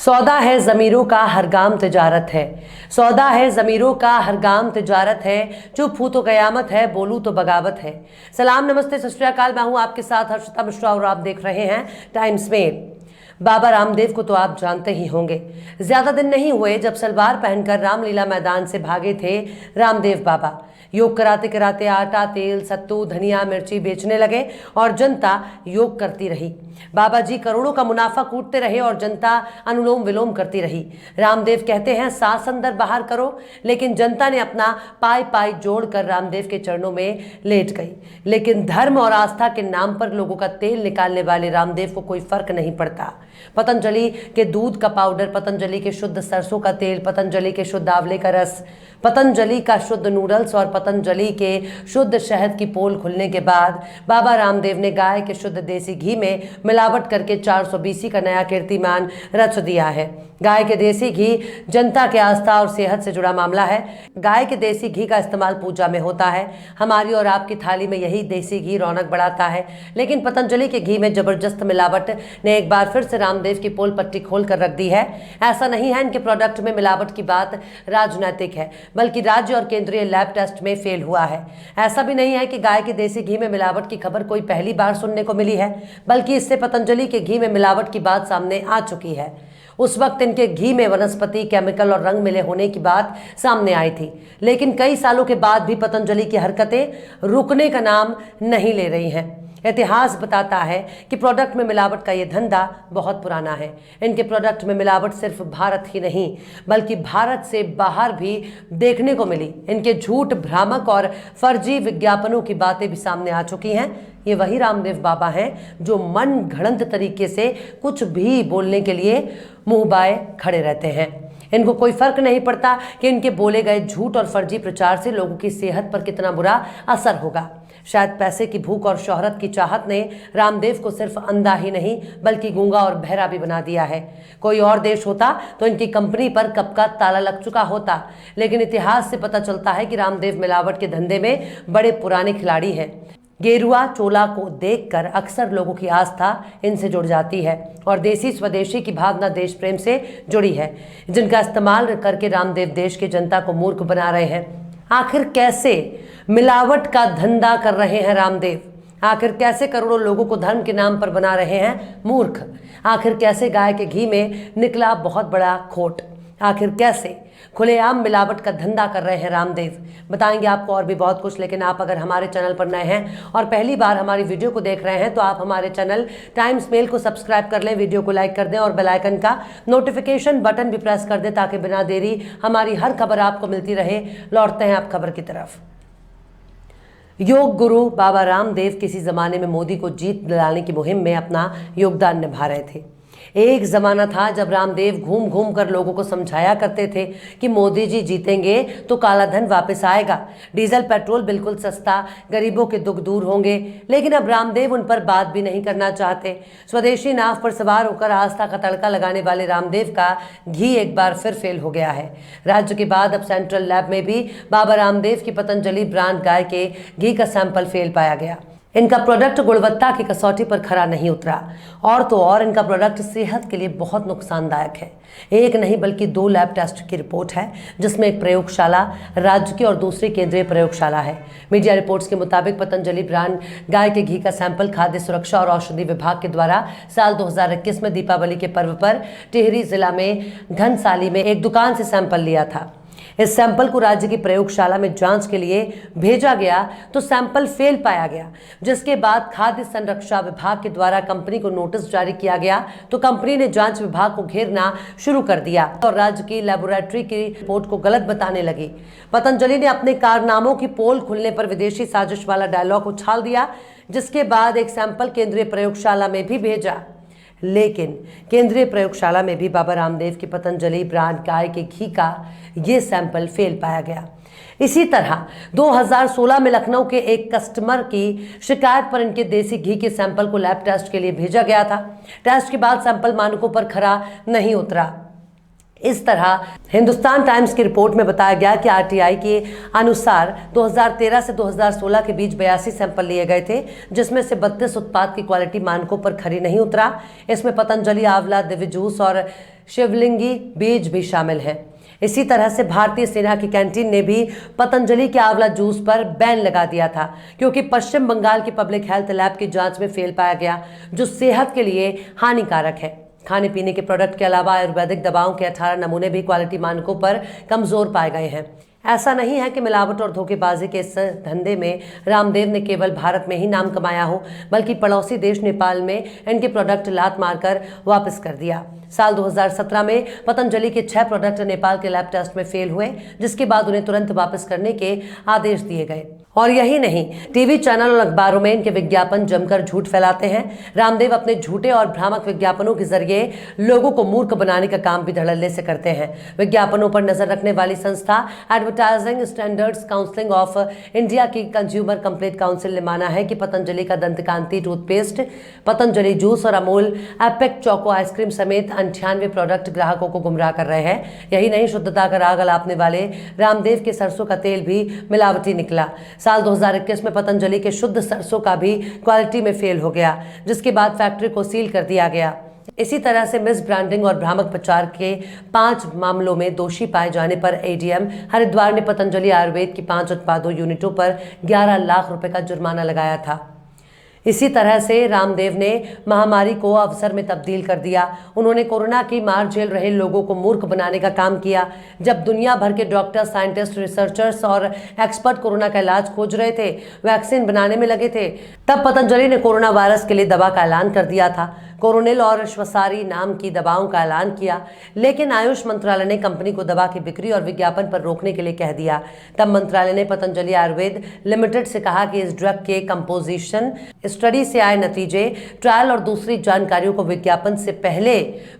सौदा है ज़मीरों का हर गाम तिजारत है। सौदा है ज़मीरों का हर गाम तिजारत है। चुप हूँ तो क़यामत है, बोलूँ तो बगावत है। सलाम, नमस्ते, सत श्री अकाल। मैं हूँ आपके साथ हर्षिता मिश्रा और आप देख रहे हैं टाइम्स मेल। बाबा रामदेव को तो आप जानते ही होंगे। ज्यादा दिन नहीं हुए जब सलवार पहनकर रामलीला मैदान से भागे थे रामदेव बाबा। योग कराते कराते आटा, तेल, सत्तू, धनिया, मिर्ची बेचने लगे और जनता योग करती रही। बाबा जी करोड़ों का मुनाफा कूटते रहे और जनता अनुलोम विलोम करती रही। रामदेव कहते हैं सांस अंदर बाहर करो, लेकिन जनता ने अपना पाई पाई जोड़कर रामदेव के चरणों में लेट गई। लेकिन धर्म और आस्था के नाम पर लोगों का तेल निकालने वाले रामदेव को कोई फर्क नहीं पड़ता। पतंजलि के दूध का पाउडर, पतंजलि के शुद्ध सरसों का तेल, पतंजलि के शुद्ध आंवले का रस, पतंजलि का शुद्ध नूडल्स और पतंजलि के शुद्ध शहद की पोल खुलने के बाद बाबा रामदेव ने गाय के शुद्ध देसी घी में मिलावट करके 420 का नया कीर्तिमान रच दिया है। गाय के देसी घी जनता के आस्था और सेहत से जुड़ा मामला है। गाय के देसी घी का इस्तेमाल पूजा में होता है। हमारी और आपकी थाली में यही देसी घी रौनक बढ़ाता है। लेकिन पतंजलि के घी में जबरदस्त मिलावट ने एक बार फिर से रामदेव की पोल पट्टी खोल कर रख दी है। ऐसा नहीं है इनके प्रोडक्ट में मिलावट की बात राजनैतिक है, बल्कि राज्य और केंद्रीय लैब टेस्ट में फेल हुआ है। ऐसा भी नहीं है कि गाय के देसी घी में मिलावट की खबर कोई पहली बार सुनने को मिली है, बल्कि इससे पतंजलि के घी में मिलावट की बात सामने आ चुकी है। उस वक्त इनके घी में वनस्पति, केमिकल और रंग मिले होने की बात सामने आई थी। लेकिन कई सालों के बाद भी पतंजलि की हरकतें रुकने का नाम नहीं ले रही हैं। इतिहास बताता है कि प्रोडक्ट में मिलावट का ये धंधा बहुत पुराना है। इनके प्रोडक्ट में मिलावट सिर्फ भारत ही नहीं, बल्कि भारत से बाहर भी देखने को मिली। इनके झूठ, भ्रामक और फर्जी विज्ञापनों की बातें भी सामने आ चुकी हैं। ये वही रामदेव बाबा हैं जो मन घड़ंत तरीके से कुछ भी बोलने के लिए मुंह बाए खड़े रहते हैं। इनको कोई फर्क नहीं पड़ता कि इनके बोले गए झूठ और फर्जी प्रचार से लोगों की सेहत पर कितना बुरा असर होगा। शायद पैसे की भूख और शोहरत की चाहत ने रामदेव को सिर्फ अंधा ही नहीं, बल्कि गूंगा और बहरा भी बना दिया है। कोई और देश होता तो इनकी कंपनी पर कब का ताला लग चुका होता। लेकिन इतिहास से पता चलता है कि रामदेव मिलावट के धंधे में बड़े पुराने खिलाड़ी हैं। गेरुआ चोला को देखकर अक्सर लोगों की आस्था इनसे जुड़ जाती है और देसी स्वदेशी की भावना देश प्रेम से जुड़ी है, जिनका इस्तेमाल करके रामदेव देश की जनता को मूर्ख बना रहे हैं। आखिर कैसे मिलावट का धंधा कर रहे हैं रामदेव? आखिर कैसे करोड़ों लोगों को धर्म के नाम पर बना रहे हैं मूर्ख? आखिर कैसे गाय के घी में निकला बहुत बड़ा खोट? आखिर कैसे खुलेआम मिलावट का धंधा कर रहे हैं रामदेव? बताएंगे आपको और भी बहुत कुछ। लेकिन आप अगर हमारे चैनल पर नए हैं और पहली बार हमारी वीडियो को देख रहे हैं तो आप हमारे चैनल टाइम्स मेल को सब्सक्राइब कर लें, वीडियो को लाइक कर दें और बेल आइकन का नोटिफिकेशन बटन भी प्रेस कर दें, ताकि बिना देरी हमारी हर खबर आपको मिलती रहे। लौटते हैं आप खबर की तरफ। योग गुरु बाबा रामदेव किसी ज़माने में मोदी को जीत दिलाने की मुहिम में अपना योगदान निभा रहे थे। एक ज़माना था जब रामदेव घूम घूम कर लोगों को समझाया करते थे कि मोदी जी जीतेंगे तो काला धन वापस आएगा, डीजल पेट्रोल बिल्कुल सस्ता, गरीबों के दुख दूर होंगे। लेकिन अब रामदेव उन पर बात भी नहीं करना चाहते। स्वदेशी नाव पर सवार होकर आस्था का तड़का लगाने वाले रामदेव का घी एक बार फिर फेल हो गया है। राज्य के बाद अब सेंट्रल लैब में भी बाबा रामदेव की पतंजलि ब्रांड गाय के घी का सैंपल फेल पाया गया। इनका प्रोडक्ट गुणवत्ता की कसौटी पर खरा नहीं उतरा और तो और इनका प्रोडक्ट सेहत के लिए बहुत नुकसानदायक है। एक नहीं बल्कि 2 लैब टेस्ट की रिपोर्ट है, जिसमें एक प्रयोगशाला राज्य की और दूसरी केंद्रीय प्रयोगशाला है। मीडिया रिपोर्ट्स के मुताबिक पतंजलि ब्रांड गाय के घी का सैंपल खाद्य सुरक्षा और औषधि विभाग के द्वारा साल 2021 में दीपावली के पर्व पर टिहरी जिला में घनसाली में एक दुकान से सैंपल लिया था। इस सैंपल को राज्य की प्रयोगशाला में जांच के लिए भेजा गया तो सैंपल फेल पाया गया, जिसके बाद खाद्य संरक्षा विभाग के द्वारा कंपनी को नोटिस जारी किया गया तो कंपनी ने जांच विभाग को घेरना शुरू कर दिया और राज्य की लेबोरेटरी की रिपोर्ट को गलत बताने लगी। पतंजलि ने अपने कारनामों की पोल खुलने पर विदेशी साजिश वाला डायलॉग उछाल दिया, जिसके बाद एक सैंपल केंद्रीय प्रयोगशाला में भी भेजा। लेकिन केंद्रीय प्रयोगशाला में भी बाबा रामदेव की पतंजलि ब्रांड गाय के घी का ये सैंपल फेल पाया गया। इसी तरह 2016 में लखनऊ के एक कस्टमर की शिकायत पर इनके देसी घी के सैंपल को लैब टेस्ट के लिए भेजा गया था। टेस्ट के बाद सैंपल मानकों पर खरा नहीं उतरा। इस तरह हिंदुस्तान टाइम्स की रिपोर्ट में बताया गया कि आरटीआई के अनुसार 2013 से 2016 के बीच 82 सैंपल लिए गए थे, जिसमें से 32 उत्पाद की क्वालिटी मानकों पर खरी नहीं उतरा। इसमें पतंजलि आंवला, दिव्य जूस और शिवलिंगी बीज भी शामिल हैं। इसी तरह से भारतीय सेना की कैंटीन ने भी पतंजलि के आंवला जूस पर बैन लगा दिया था, क्योंकि पश्चिम बंगाल की पब्लिक हेल्थ लैब की जांच में फेल पाया गया, जो सेहत के लिए हानिकारक है। खाने पीने के प्रोडक्ट के अलावा आयुर्वेदिक दवाओं के 18 नमूने भी क्वालिटी मानकों पर कमजोर पाए गए हैं। ऐसा नहीं है कि मिलावट और धोखेबाजी के इस धंधे में रामदेव ने केवल भारत में ही नाम कमाया हो, बल्कि पड़ोसी देश नेपाल में इनके प्रोडक्ट लात मारकर वापस कर दिया। साल 2017 में पतंजलि के 6 प्रोडक्ट नेपाल के लैब टेस्ट में फेल हुए, जिसके बाद उन्हें तुरंत वापस करने के आदेश दिए गए। और यही नहीं, टीवी चैनल और अखबारों में इनके विज्ञापन जमकर झूठ फैलाते हैं। रामदेव अपने झूठे और भ्रामक विज्ञापनों के जरिए लोगों को मूर्ख बनाने का काम भी धड़ल्ले से करते हैं। विज्ञापनों पर नजर रखने वाली संस्था advertising standards council of India की कंज्यूमर कंप्लेंट काउंसिल ने माना है कि पतंजलि का दंतकांति टूथपेस्ट, पतंजलि जूस और अमूल एपिक चोको आइसक्रीम समेत 98 प्रोडक्ट ग्राहकों को गुमराह कर रहे हैं। यही नहीं, शुद्धता का राग अलापने वाले रामदेव के सरसों का तेल भी मिलावटी निकला। साल 2021 में पतंजलि के शुद्ध सरसों का भी क्वालिटी में फेल हो गया, जिसके बाद फैक्ट्री को सील कर दिया गया। इसी तरह से मिस ब्रांडिंग और भ्रामक प्रचार के 5 मामलों में दोषी पाए जाने पर एडीएम हरिद्वार ने पतंजलि आयुर्वेद की 5 उत्पादों यूनिटों पर 11 लाख रुपए का जुर्माना लगाया था। इसी तरह से रामदेव ने महामारी को अवसर में तब्दील कर दिया। उन्होंने कोरोना की मार झेल रहे लोगों को मूर्ख बनाने का काम किया। जब दुनिया भर के डॉक्टर, साइंटिस्ट, रिसर्चर्स और एक्सपर्ट कोरोना का इलाज खोज रहे थे, वैक्सीन बनाने में लगे थे, तब पतंजलि ने कोरोना वायरस के लिए दवा का ऐलान कर दिया था। कोरोनिल और श्वसारी नाम की दवाओं का ऐलान किया, लेकिन आयुष मंत्रालय ने कंपनी को दवा की बिक्री और विज्ञापन पर रोकने के लिए कह दिया। तब मंत्रालय ने पतंजलि आयुर्वेद लिमिटेड से कहा कि इस ड्रग के कंपोजिशन, स्टडी से आए नतीजे, ट्रायल और दूसरी जानकारियों को विज्ञापन से पहले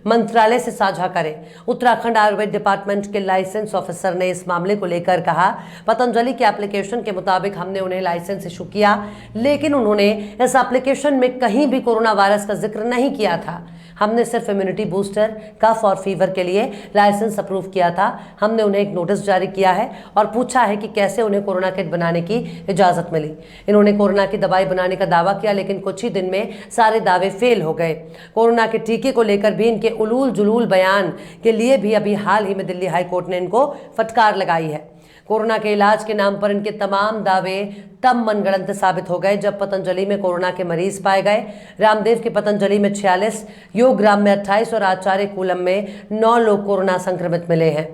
मंत्रालय से साझा करें। उत्तराखंड आयुर्वेद डिपार्टमेंट के लाइसेंस ऑफिसर ने इस मामले को लेकर कहा, पतंजलि के एप्लीकेशन के मुताबिक हमने उन्हें लाइसेंस इशू किया, लेकिन उन्होंने इस एप्लीकेशन में कहीं भी कोरोना वायरस का जिक्र नहीं किया था। हमने सिर्फ इम्यूनिटी बूस्टर, कफ और फीवर के लिए लाइसेंस अप्रूव किया था। हमने उन्हें एक नोटिस जारी किया है और पूछा है कि कैसे उन्हें कोरोना किट बनाने की इजाजत मिली। इन्होंने कोरोना की दवाई बनाने का दावा किया, लेकिन कुछ ही दिन में सारे दावे फेल हो गए। कोरोना के टीके को लेकर भी इनके उलूल जुलूल बयान के लिए भी अभी हाल ही में दिल्ली हाई कोर्ट ने इनको फटकार लगाई है। कोरोना के इलाज के नाम पर इनके तमाम दावे तब मनगढ़ंत साबित हो गए जब पतंजलि में कोरोना के मरीज पाए गए। रामदेव के पतंजलि में 46, योगग्राम में 28 और आचार्य कूलम में 9 लोग कोरोना संक्रमित मिले हैं।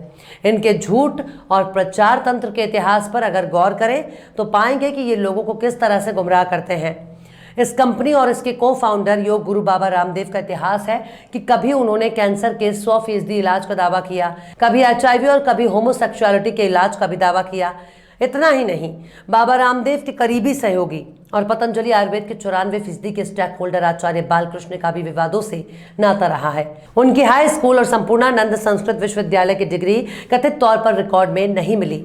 इनके झूठ और प्रचार तंत्र के इतिहास पर अगर गौर करें तो पाएंगे कि ये लोगों को किस तरह से गुमराह करते हैं। इस कंपनी और इसके को-फाउंडर योग गुरु बाबा रामदेव का इतिहास है कि कभी उन्होंने कैंसर के 100% इलाज का दावा किया, कभी HIV और कभी होमोसेक्सुअलिटी के इलाज का भी दावा किया। इतना ही नहीं, बाबा रामदेव के करीबी सहयोगी और पतंजलि आयुर्वेद के 94% के स्टेक होल्डर आचार्य बालकृष्ण का भी विवादों से नाता रहा है। उनकी हाई स्कूल और संपूर्णानंद संस्कृत विश्वविद्यालय की डिग्री कथित तौर पर रिकॉर्ड में नहीं मिली।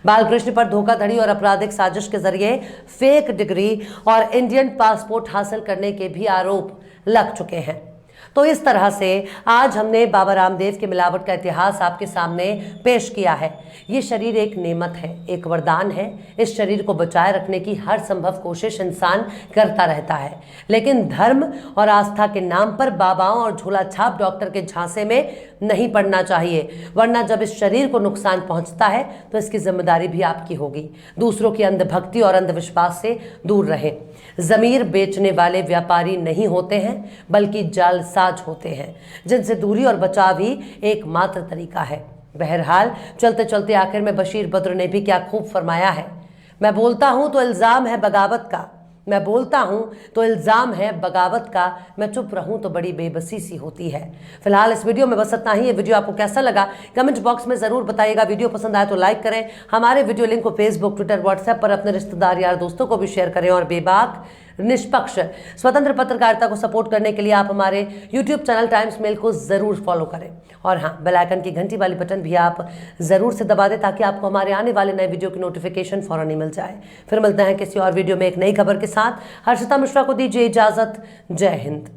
बालकृष्ण पर धोखाधड़ी और आपराधिक साजिश के जरिए फेक डिग्री और इंडियन पासपोर्ट हासिल करने के भी आरोप लग चुके हैं। तो इस तरह से आज हमने बाबा रामदेव के मिलावट का इतिहास आपके सामने पेश किया है। ये शरीर एक नेमत है, एक वरदान है। इस शरीर को बचाए रखने की हर संभव कोशिश इंसान करता रहता है, लेकिन धर्म और आस्था के नाम पर बाबाओं और झोला छाप डॉक्टर के झांसे में नहीं पड़ना चाहिए, वरना जब इस शरीर को नुकसान पहुंचता है तो इसकी जिम्मेदारी भी आपकी होगी। दूसरों की अंधभक्ति और अंधविश्वास से दूर रहें। जमीर बेचने वाले व्यापारी नहीं होते हैं, बल्कि जालसाज होते हैं, जिनसे दूरी और बचाव ही एकमात्र तरीका है। बहरहाल चलते चलते आखिर में बशीर बद्र ने भी क्या खूब फरमाया है, मैं बोलता हूं तो इल्जाम है बगावत का, मैं बोलता हूं तो इल्जाम है बगावत का, मैं चुप रहूं तो बड़ी बेबसी सी होती है। फिलहाल इस वीडियो में बस इतना ही। ये वीडियो आपको कैसा लगा कमेंट बॉक्स में जरूर बताइएगा। वीडियो पसंद आए तो लाइक करें। हमारे वीडियो लिंक को फेसबुक, ट्विटर, व्हाट्सएप पर अपने रिश्तेदार, यार, दोस्तों को भी शेयर करें। और बेबाक, निष्पक्ष, स्वतंत्र पत्रकारिता को सपोर्ट करने के लिए आप हमारे यूट्यूब चैनल टाइम्स मेल को जरूर फॉलो करें। और हाँ, बेल आइकन की घंटी वाली बटन भी आप जरूर से दबा दें, ताकि आपको हमारे आने वाले नए वीडियो की नोटिफिकेशन फौरन ही मिल जाए। फिर मिलते हैं किसी और वीडियो में एक नई खबर के साथ। हर्षिता मिश्रा को दीजिए इजाजत। जय हिंद।